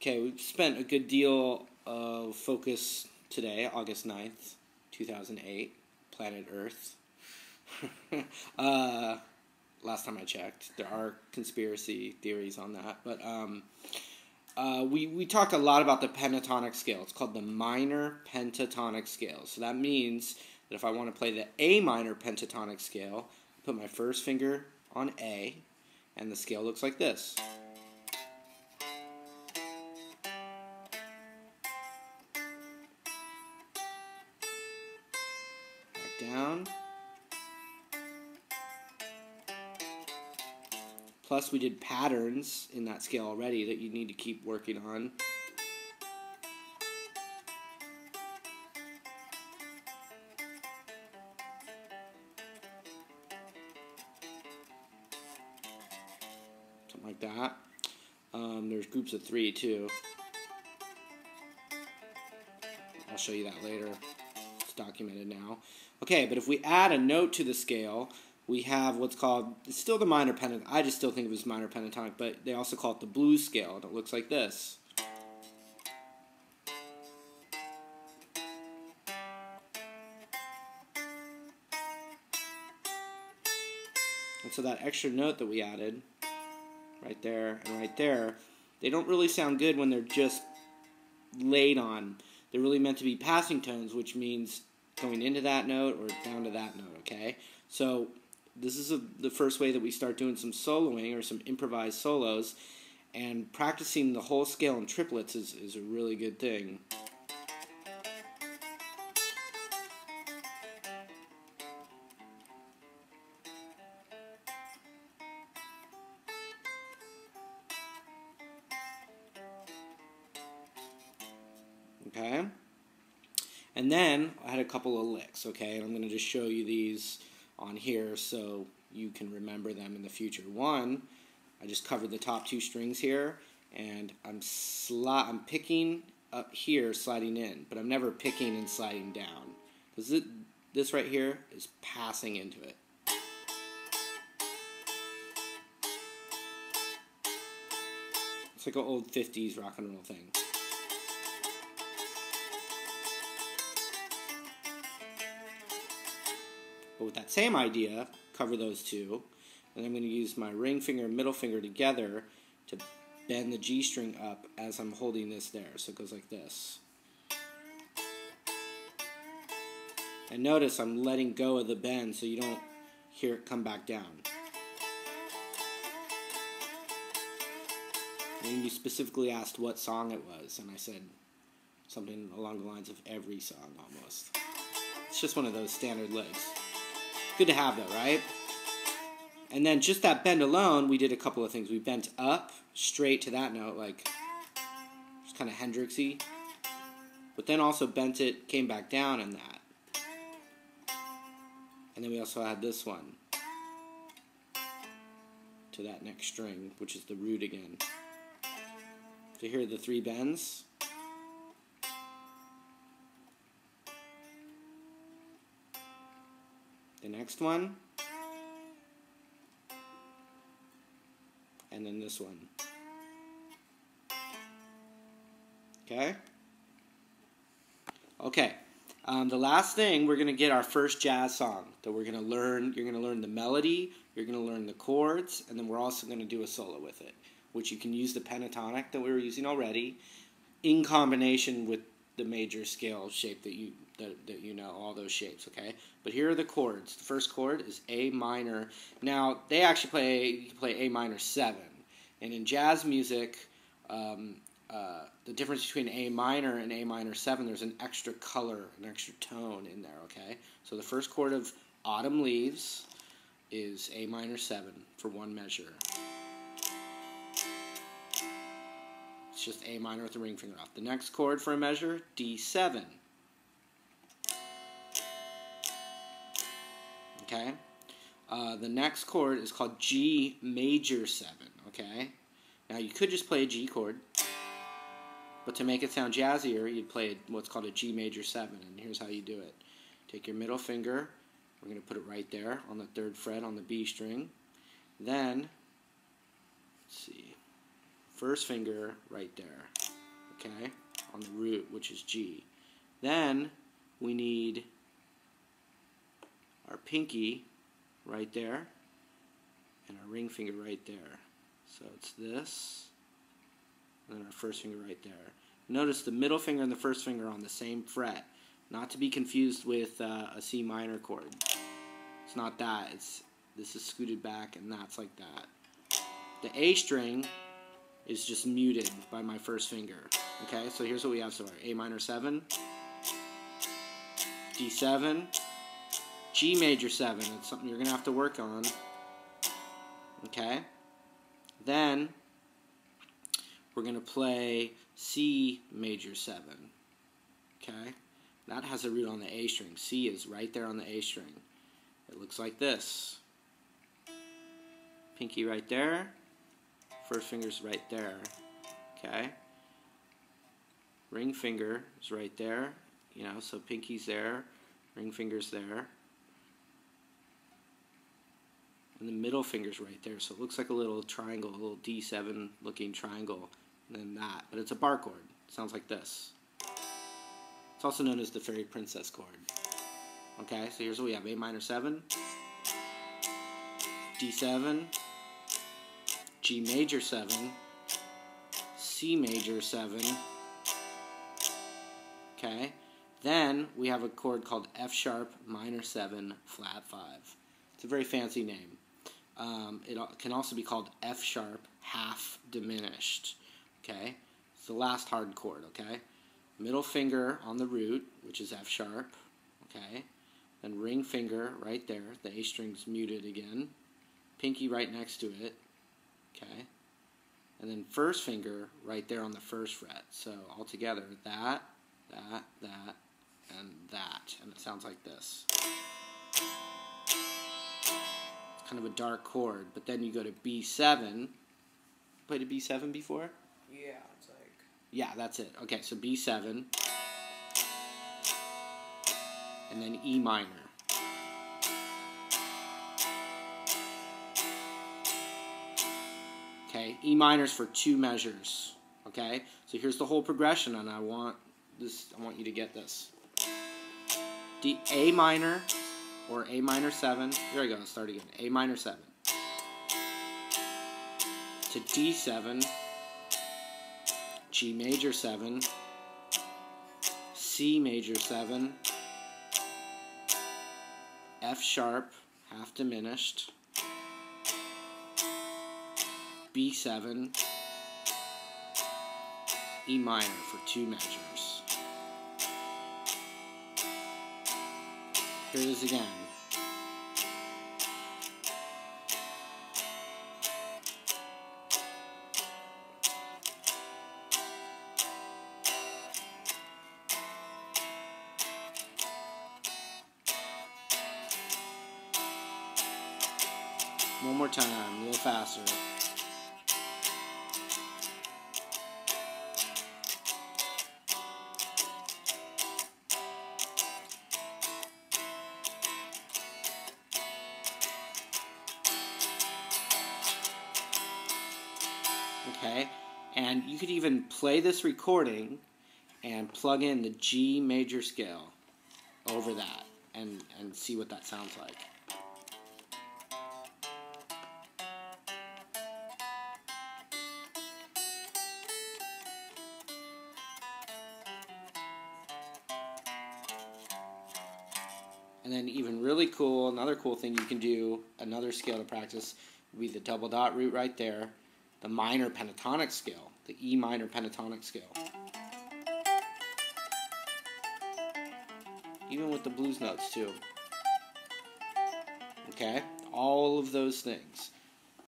Okay, we've spent a good deal of focus today, August 9th, 2008, planet Earth. Last time I checked. There are conspiracy theories on that. But we talked a lot about the pentatonic scale. It's called the minor pentatonic scale. So that means that if I want to play the A minor pentatonic scale, I put my first finger on A, and the scale looks like this. Down. Plus we did patterns in that scale already that you need to keep working on. Something like that. There's groups of 3 too. I'll show you that later. It's documented now. Okay, but if we add a note to the scale, we have what's called, it's still the minor pentatonic. I just still think of it as minor pentatonic, but they also call it the blues scale, and it looks like this. And so that extra note that we added, right there and right there, they don't really sound good when they're just laid on. They're really meant to be passing tones, which means going into that note or down to that note, okay? So this is the first way that we start doing some soloing or some improvised solos, and practicing the whole scale in triplets is a really good thing. Okay? And then I had a couple of licks, okay? And I'm going to just show you these on here so you can remember them in the future. One, I just covered the top 2 strings here, and I'm picking up here, sliding in, but I'm never picking and sliding down, because this right here is passing into it. It's like an old 50s rock and roll thing. But with that same idea, cover those 2, and I'm going to use my ring finger and middle finger together to bend the G string up as I'm holding this there. So it goes like this. And notice I'm letting go of the bend so you don't hear it come back down. And you specifically asked what song it was, and I said something along the lines of every song almost. It's just one of those standard licks. Good to have though, right? And then just that bend alone, we did a couple of things. We bent up straight to that note, like just kind of Hendrixy. But then also bent it, came back down in that. And then we also had this one to that next string, which is the root again. So here are the 3 bends. The next one, and then this one. Okay? Okay. The last thing, we're going to get our first jazz song that we're going to learn. You're going to learn the melody, you're going to learn the chords, and then we're also going to do a solo with it, which you can use the pentatonic that we were using already in combination with the major scale shape that you know, all those shapes, okay? But here are the chords. The first chord is A minor. Now, they actually you can play A minor 7. And in jazz music, the difference between A minor and A minor 7, there's an extra color, an extra tone in there, okay? So the first chord of Autumn Leaves is A minor 7 for 1 measure. It's just A minor with the ring finger off. The next chord for a measure, D7. Okay? The next chord is called G major 7, okay? Now you could just play a G chord, but to make it sound jazzier, you'd play what's called a G major 7, and here's how you do it. Take your middle finger, we're going to put it right there on the 3rd fret on the B string. Then, let's see, first finger right there. okay, on the root, which is G. Then we need our pinky right there and our ring finger right there. So it's this, and then our first finger right there. Notice the middle finger and the first finger are on the same fret, not to be confused with a C minor chord. It's not that. This is scooted back, and that's like that. The A string is just muted by my first finger. Okay, so here's what we have so far. A minor 7, D7, G major 7. It's something you're going to have to work on. Okay? Then we're going to play C major 7. Okay? That has a root on the A string. C is right there on the A string. It looks like this. Pinky right there. First finger's right there. Okay? Ring finger is right there. You know, so pinky's there. Ring finger's there. And the middle finger's right there. So it looks like a little triangle, a little D7 looking triangle. And then that. But it's a bar chord. It sounds like this. It's also known as the fairy princess chord. Okay, so here's what we have. A minor 7, D7, G major 7, C major 7. Okay, then we have a chord called F sharp minor 7 flat 5. It's a very fancy name. It can also be called F sharp half diminished. Okay, it's the last hard chord. Okay, middle finger on the root, which is F sharp. Okay, then ring finger right there. The A string's muted again. Pinky right next to it. Okay, and then first finger right there on the first fret. So all together, that, and that, and it sounds like this. It's kind of a dark chord, but then you go to B7. Played a B7 before? Yeah, it's like... Yeah, that's it. Okay, so B7, and then E minor. Okay, E minor's for 2 measures. Okay, so here's the whole progression, and I want you to get this. A minor, or A minor 7. Here we go. Let's start again. A minor 7 to D7, G major 7, C major 7, F sharp half diminished, B7, E minor for 2 measures. Here it is again. One more time, a little faster. Okay, and you could even play this recording and plug in the G major scale over that and see what that sounds like. And then even really cool, another cool thing you can do, another scale to practice, would be the double dot root right there, the minor pentatonic scale, the E minor pentatonic scale. Even with the blues notes too. Okay? All of those things.